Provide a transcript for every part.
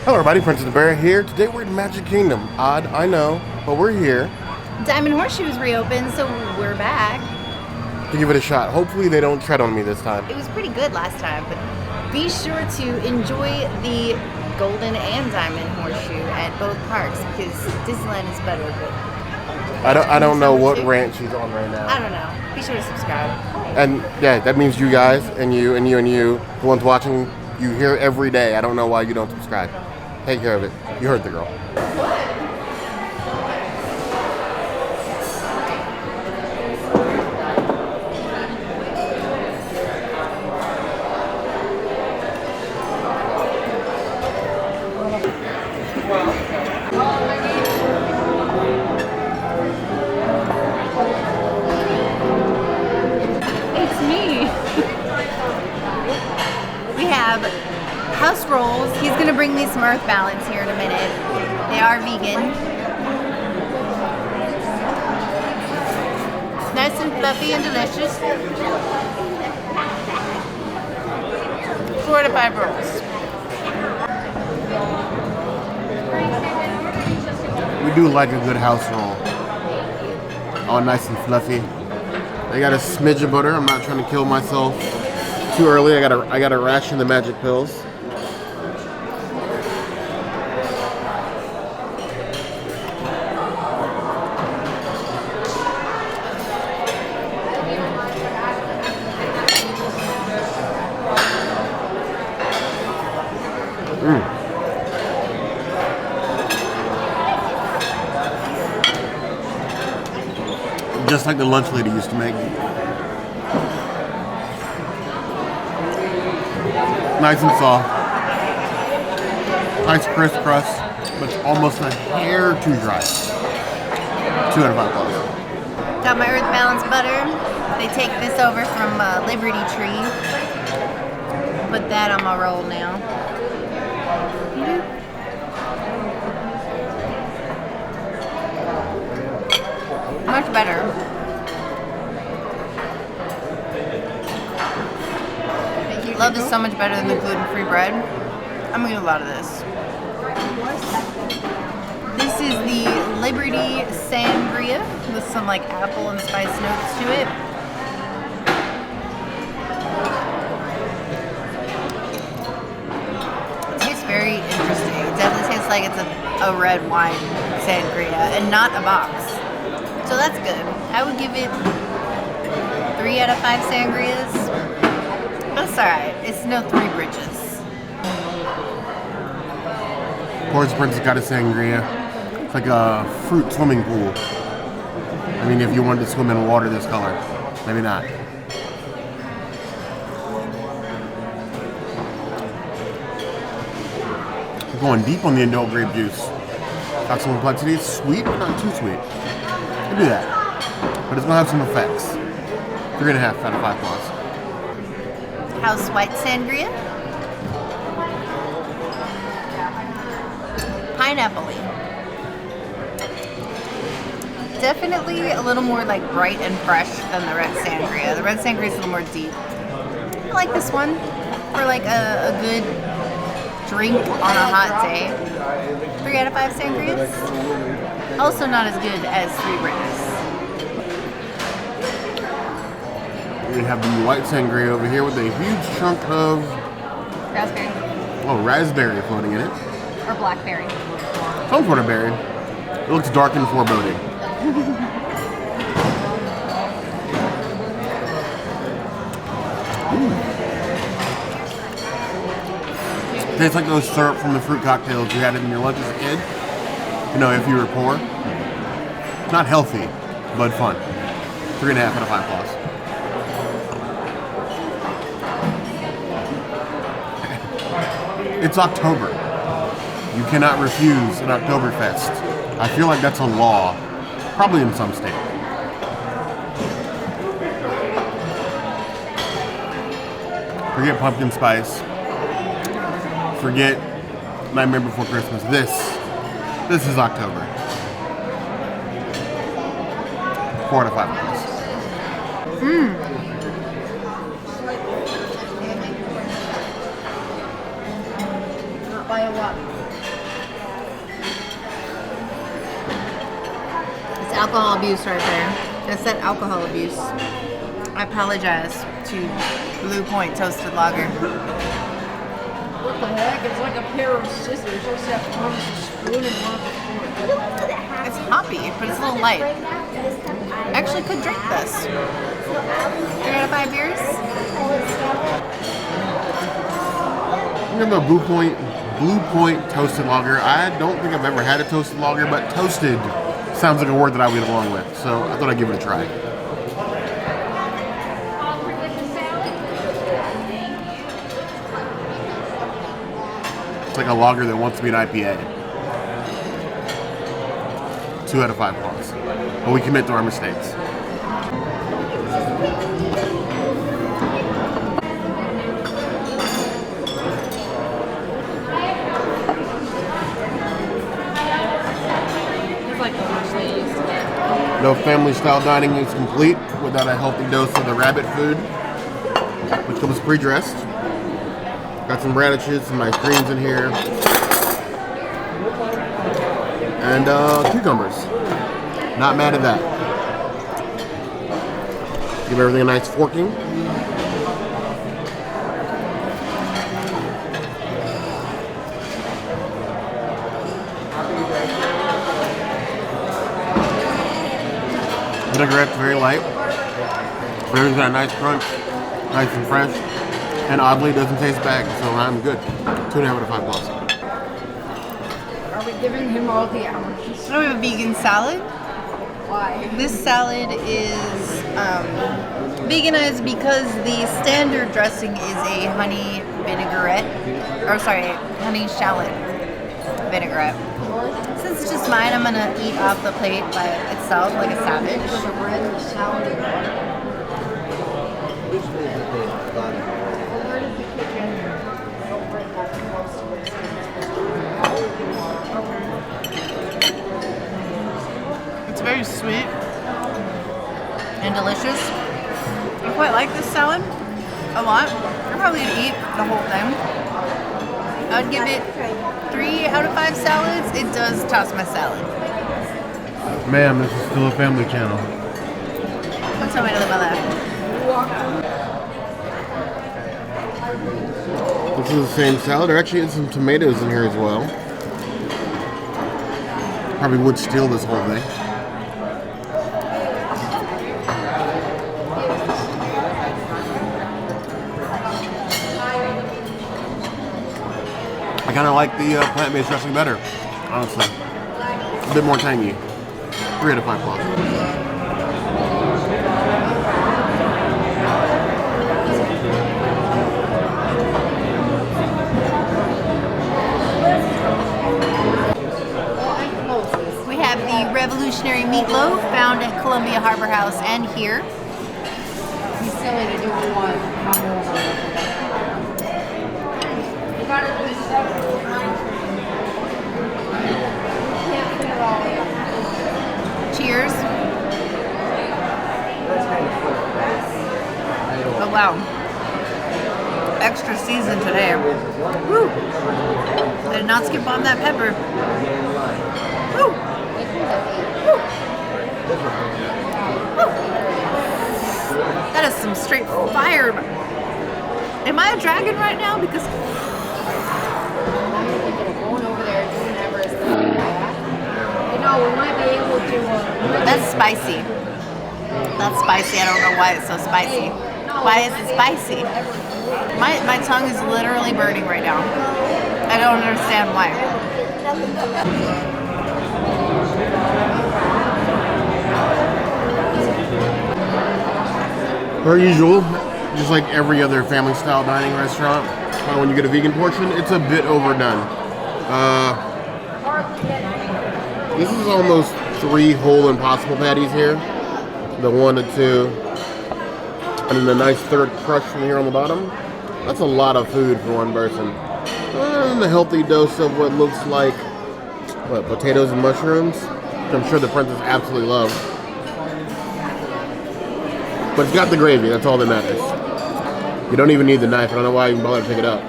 Hello everybody, Princess Bear here. Today we're in Magic Kingdom. Odd, I know, but we're here. Diamond Horseshoe is reopened, so we're back. To give it a shot. Hopefully they don't tread on me this time. It was pretty good last time, but be sure to enjoy the Golden and Diamond Horseshoe at both parks because Disneyland is better. But I don't know what rant she's on right now. I don't know. Be sure to subscribe. And yeah, that means you guys and you, the ones watching, you hear every day. I don't know why you don't subscribe. Take care of it. You heard the girl. It's me. We have house rolls. He's going to bring me some Earth Balance here in a minute. They are vegan. Nice and fluffy and delicious. 4 to 5 rolls. We do like a good house roll. Oh, nice and fluffy. I got a smidge of butter. I'm not trying to kill myself too early. I gotta ration the magic pills. Just like the lunch lady used to make. Nice and soft. Nice crisp crust, but almost a hair too dry. 2 out of 5 bucks. Got my Earth Balance butter. They take this over from Liberty Tree. Put that on my roll now. Much better. Love is so much better than the gluten-free bread. I'm gonna get a lot of this. This is the Liberty Sangria with some like apple and spice notes to it. It tastes very interesting. It definitely tastes like it's a red wine sangria and not a box. So that's good. I would give it 3 out of 5 sangrias. But it's alright. It's no 3 bridges. Of course, the princess got a sangria. It's like a fruit swimming pool. I mean, if you wanted to swim in water this color. Maybe not. We're going deep on the adult grape juice. Got some complexity. It's sweet, but not too sweet. I do that. But it's going to have some effects. 3.5 out of 5 plus. House white sangria. Pineapple-y. Definitely a little more like bright and fresh than the red sangria. The red sangria is a little more deep. I like this one for like a good drink on a hot day. 3 out of 5 sangrias. Also not as good as 3 bridges. We have the white sangria over here with a huge chunk of Raspberry. Raspberry floating in it. Or blackberry. Some sort of berry. It looks dark and foreboding. Tastes like those syrup from the fruit cocktails you had in your lunch as a kid. You know, if you were poor. Not healthy, but fun. 3.5 out of 5 plus. It's October. You cannot refuse an Octoberfest. I feel like that's a law. Probably in some state. Forget pumpkin spice. Forget Nightmare Before Christmas. This is October. 4 out of 5 plus. By a lot. alcohol abuse right there. That's that alcohol abuse. I apologize to Blue Point Toasted Lager. What the heck? It's like a pair of scissors. You just have one with a spoon and one with a fork. It's hoppy, but it's a little light. I actually could drink this. 3 out of 5 beers. I'm gonna have a Blue Point Toasted Lager. I don't think I've ever had a toasted lager, but toasted sounds like a word that I would get along with. So I thought I'd give it a try. It's like a lager that wants to be an IPA. 2 out of 5 plus. But we commit to our mistakes. No family style dining is complete without a healthy dose of the rabbit food, which comes pre-dressed. Got some radishes, some nice greens in here, and cucumbers. Not mad at that. Give everything a nice forking. Vinaigrette's very light. Everything's got a nice crunch, nice and fresh, and oddly doesn't taste bad, so I'm good. 2.5 out of 5 plus. Are we giving him all the allergies? So we have a vegan salad. Why? This salad is veganized because the standard dressing is a honey vinaigrette, or sorry, honey shallot vinaigrette. Since it's just mine, I'm gonna eat off the plate by itself like a savage. The bread and the salad and butter. Where did the kitchen go bring that close to It's very sweet and delicious. I quite like this salad a lot. I'm probably gonna eat the whole thing. I'd give it 3 out of 5 salads. It does toss my salad. Ma'am, this is still a family channel. Don't tell me to live my life. This is the same salad. There actually is some tomatoes in here as well. Probably would steal this whole thing. I kind of like the plant-based dressing better, honestly. A bit more tangy. 3 out of 5 plus. We have the revolutionary meatloaf found at Columbia Harbor House and here. He's silly to do one. You gotta do 7 or 9. Can't fit it all in. Cheers. Oh wow. Extra seasoned today. Woo! I did not skip on that pepper. Woo! Woo! Woo! That is some straight fire. Am I a dragon right now? Because Going over there doing Everest. You know, we might be able to. that's spicy. That's spicy. I don't know why it's so spicy. Why is it spicy? My tongue is literally burning right now. I don't understand why. Per usual, just like every other family style dining restaurant, when you get a vegan portion, it's a bit overdone. This is almost 3 whole Impossible patties here. The 1 to 2. And then a nice third crush from here on the bottom. That's a lot of food for one person. And a healthy dose of what looks like, potatoes and mushrooms, which I'm sure the princess absolutely loves. But it's got the gravy, that's all that matters. You don't even need the knife, I don't know why I even bother to pick it up.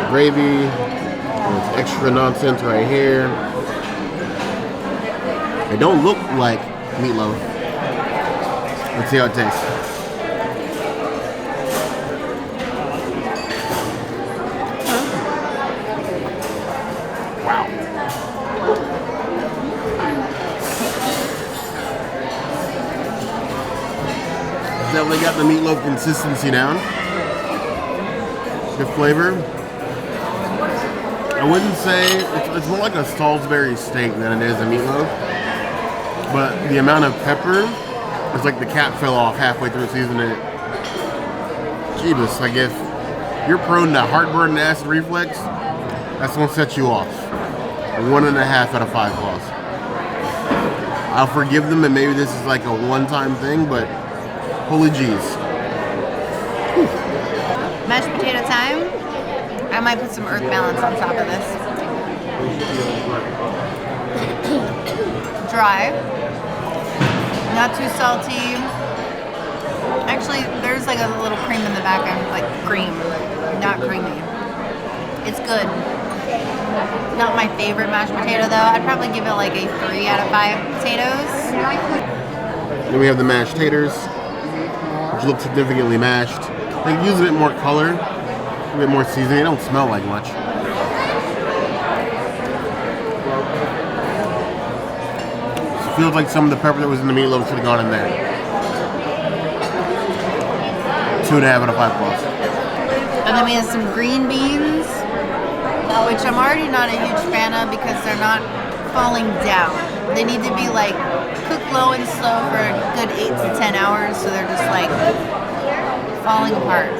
Gravy, and this extra nonsense right here. They don't look like meatloaf. Let's see how it tastes. Wow. Definitely got the meatloaf consistency down. Good flavor. I wouldn't say, it's more like a Salisbury steak than it is a meatloaf. But the amount of pepper, it's like the cap fell off halfway through seasoning it. Jeebus, like if you're prone to heartburn and acid reflux, that's gonna set you off. 1.5 out of 5 claws. I'll forgive them and maybe this is like a one-time thing, but holy jeez. Mashed potato time. I might put some earth balance on top of this. Dry. Not too salty. Actually, there's like a little cream in the back end, like cream, not creamy. It's good. Not my favorite mashed potato though. I'd probably give it like a 3 out of 5 potatoes. Then we have the mashed taters, which look significantly mashed. They use a bit more color, a bit more seasoning. They don't smell like much. It feels like some of the pepper that was in the meatloaf should have gone in there. 2.5 out of 5 claws. And then we have some green beans, which I'm already not a huge fan of because they're not falling down. They need to be like cooked low and slow for a good 8 to 10 hours, so they're just like falling apart.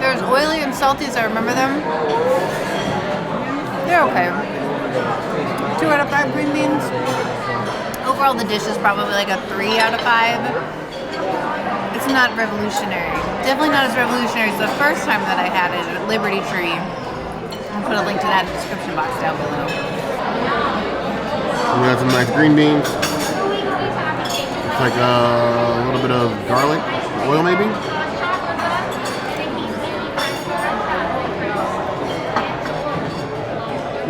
There's oily and salty as I remember them. They're okay. 2 out of 5 green beans. Overall, the dish is probably like a 3 out of 5. It's not revolutionary. Definitely not as revolutionary as the first time that I had it at Liberty Tree. I'll put a link to that in the description box down below. We got some nice green beans. It's like a little bit of garlic oil, maybe.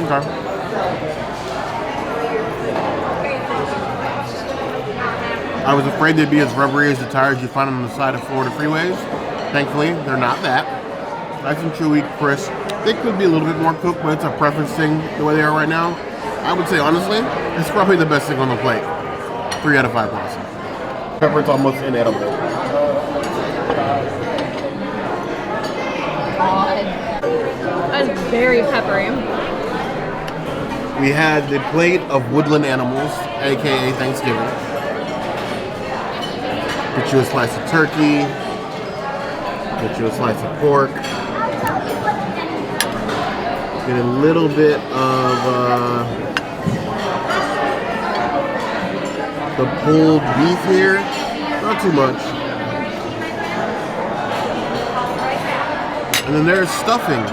Okay. I was afraid they'd be as rubbery as the tires you find on the side of Florida freeways. Thankfully, they're not that. Nice and chewy, crisp. They could be a little bit more cooked, but it's a preference thing the way they are right now. I would say, honestly, it's probably the best thing on the plate. 3 out of 5 claws. Pepper, it's almost inedible. God. That's very peppery. We had the plate of woodland animals, aka Thanksgiving. Get you a slice of turkey. Get you a slice of pork. Get a little bit of the pulled beef here. Not too much. And then there's stuffing.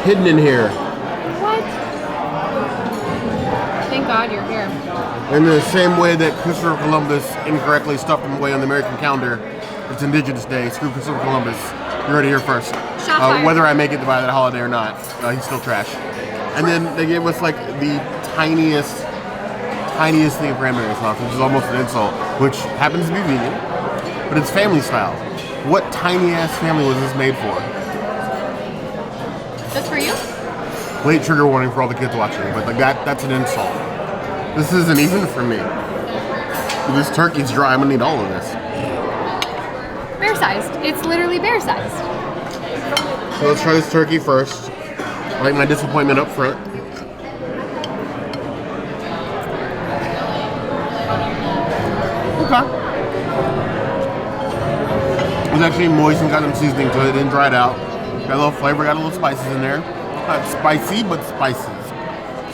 Hidden in here. What? Thank God you're here. In the same way that Christopher Columbus incorrectly stuffed him away on the American calendar, it's Indigenous Day. Screw Christopher Columbus. You heard it here first. Whether I make it by that holiday or not, he's still trash. And then they gave us like the tiniest thing of cranberry sauce, which is almost an insult, which happens to be vegan, but it's family style. What tiny ass family was this made for? Just for you? Late trigger warning for all the kids watching, but like that's an insult. This isn't even for me. This turkey's dry, I'm gonna need all of this. Bear-sized. It's literally bear-sized. So let's try this turkey first. I like my disappointment up front. Okay. It was actually moist and got some seasoning to it. It didn't dry it out. Got a little flavor, got a little spices in there. Not spicy, but spices.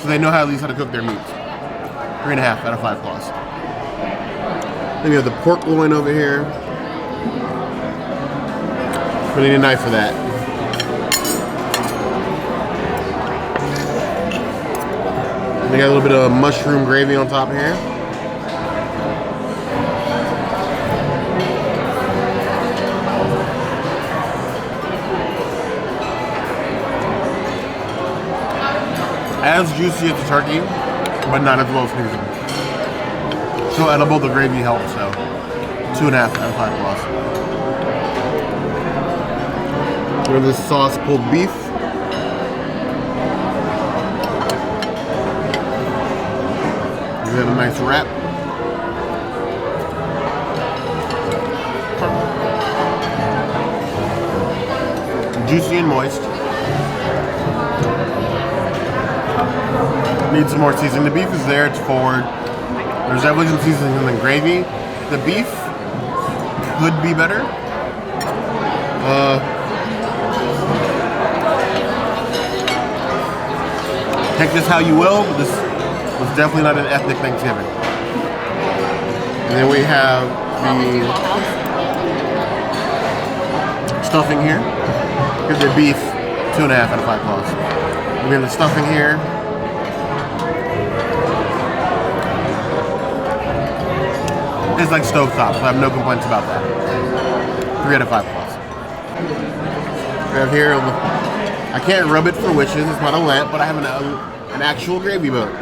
So they know how at least how to cook their meats. 3.5 out of 5 claws. Then we have the pork loin over here. We need a knife for that. We got a little bit of mushroom gravy on top here. As juicy as the turkey, but not as well seasoned. So edible, the gravy helps, so 2.5 out of 5 plus. We have this sauce pulled beef. We have a nice wrap. Juicy and moist. Need some more seasoning. The beef is there, it's forward. There's definitely some seasoning in the gravy. The beef could be better. Take this how you will, but this was definitely not an ethnic Thanksgiving. And then we have the stuffing here. Here's the beef, 2.5 out of 5 plus. We have the stuffing here. It's like stovetop, so I have no complaints about that. 3 out of 5 plus. We have here, I can't rub it for wishes, it's not a lamp, but I have an actual gravy boat.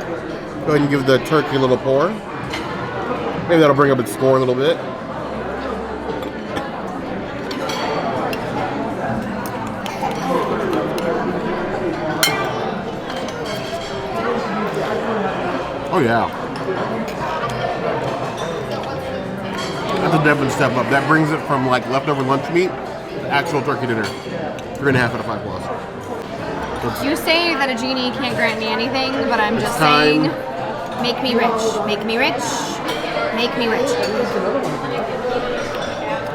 Go ahead and give the turkey a little pour. Maybe that'll bring up its score a little bit. Oh yeah. That's a definite step up. That brings it from like leftover lunch meat to actual turkey dinner. 3.5 out of 5 plus. You say that a genie can't grant me anything, but I'm just saying, make me rich. Make me rich. Make me rich.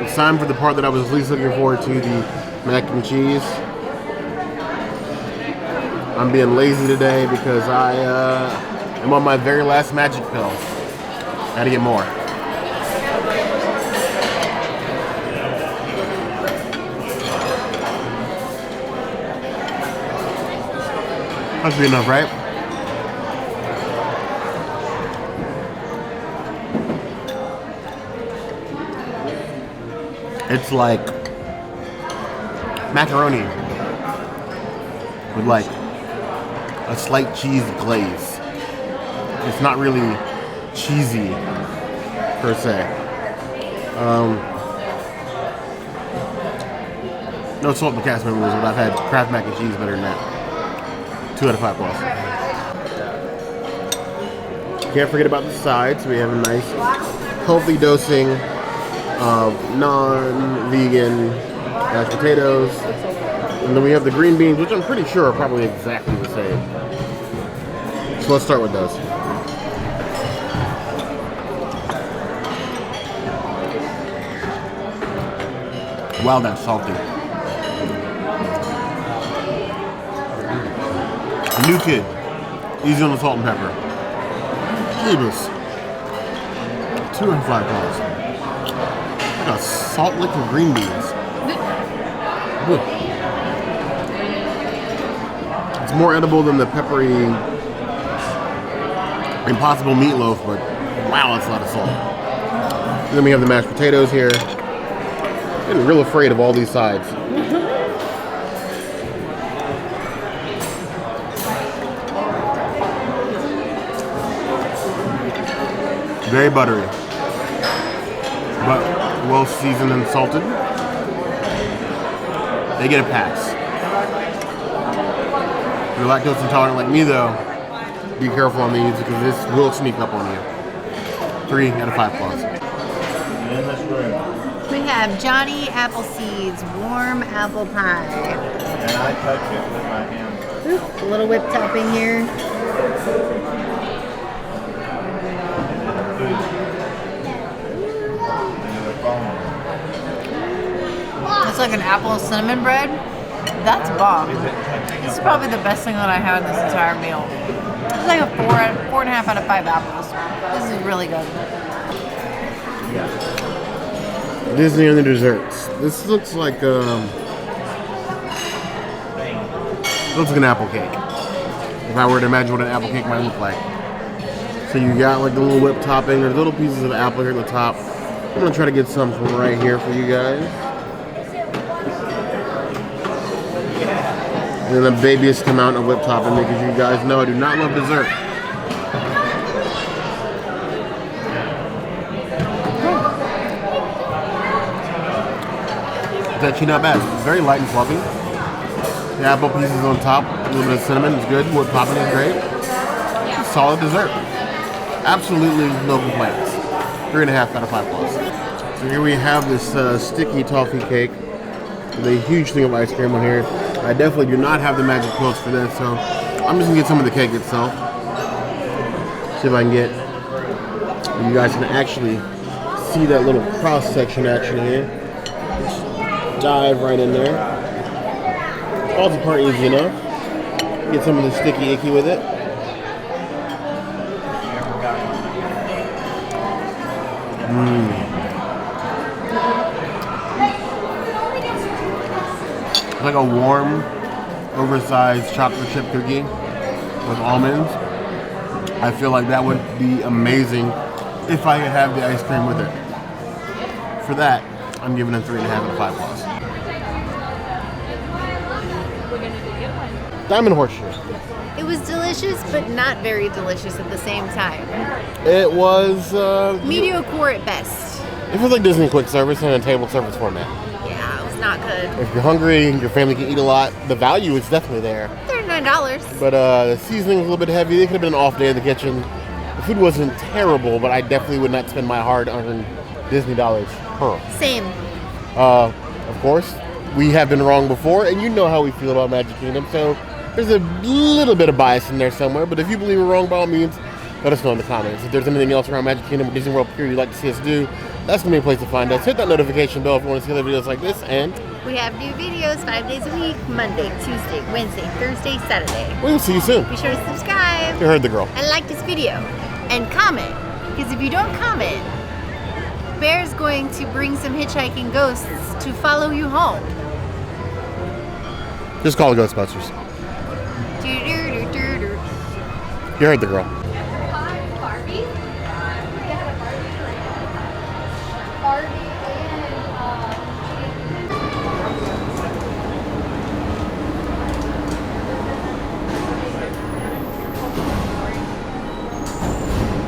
It's time for the part that I was least looking forward to, the mac and cheese. I'm being lazy today because I am on my very last magic pill. Gotta get more. Must be enough, right? It's like macaroni with like a slight cheese glaze. It's not really cheesy per se. No salt in the cast members, but I've had Kraft mac and cheese better than that. 2 out of 5 plus. Can't forget about the sides. We have a nice, healthy dosing of non-vegan mashed potatoes. And then we have the green beans, which I'm pretty sure are probably exactly the same. So let's start with those. Wow, that's salty. New kid. Easy on the salt and pepper. Jeebus. 2 and 5 pounds. Like a salt liquid green beans. Ooh. It's more edible than the peppery Impossible Meatloaf, but wow, that's a lot of salt. And then we have the mashed potatoes here. I'm getting real afraid of all these sides. Very buttery, but well seasoned and salted. They get a pass. If you're lactose intolerant like me though, be careful on these because this will sneak up on you. 3 out of 5 plus. We have Johnny Appleseed's warm apple pie. And I touch it with my hand. Oop, a little whipped topping here. It's like an apple cinnamon bread. That's bomb. This is probably the best thing that I had in this entire meal. It's like a 4.5 out of 5 apples. This is really good. Disney and the desserts. This looks like looks like an apple cake. If I were to imagine what an apple cake might look like. So you got like the little whipped topping. There's little pieces of apple here at the top. I'm gonna try to get some from right here for you guys. And the babiest amount of whipped topping because you guys know I do not love dessert. It's actually not bad. It's very light and fluffy. The apple pieces on top, a little bit of cinnamon is good. Whipped topping is great. Solid dessert. Absolutely no complaints. 3.5 out of 5 plus. So here we have this sticky toffee cake with a huge thing of ice cream on here. I definitely do not have the magic quilts for this, so I'm just gonna get some of the cake itself. See if I can get, you guys can actually see that little cross section action here. Just dive right in there. All the part easy enough. Get some of the sticky icky with it. It's like a warm, oversized chocolate chip cookie with almonds. I feel like that would be amazing if I could have the ice cream with it. For that, I'm giving it 3.5 out of 5 plus. Diamond Horseshoe. It was delicious, but not very delicious at the same time. It was Mediocre at best. it was like Disney quick service in a table service format. Yeah, it was not good. If you're hungry and your family can eat a lot, the value is definitely there. $39. But the seasoning was a little bit heavy. It could have been an off day in the kitchen. The food wasn't terrible, but I definitely would not spend my hard-earned Disney dollars per. Same. Of course, we have been wrong before, and you know how we feel about Magic Kingdom, so there's a little bit of bias in there somewhere, but if you believe we're wrong, by all means, let us know in the comments. If there's anything else around Magic Kingdom or Disney World period you'd like to see us do, that's going to be a place to find us. Hit that notification bell if you want to see other videos like this, and We have new videos 5 days a week, Monday, Tuesday, Wednesday, Thursday, Saturday. we'll see you soon. Be sure to subscribe You heard the girl. and like this video and comment, because if you don't comment, Bear's going to bring some hitchhiking ghosts to follow you home. Just call it Ghostbusters. Do-do-do-do-do. You heard the girl.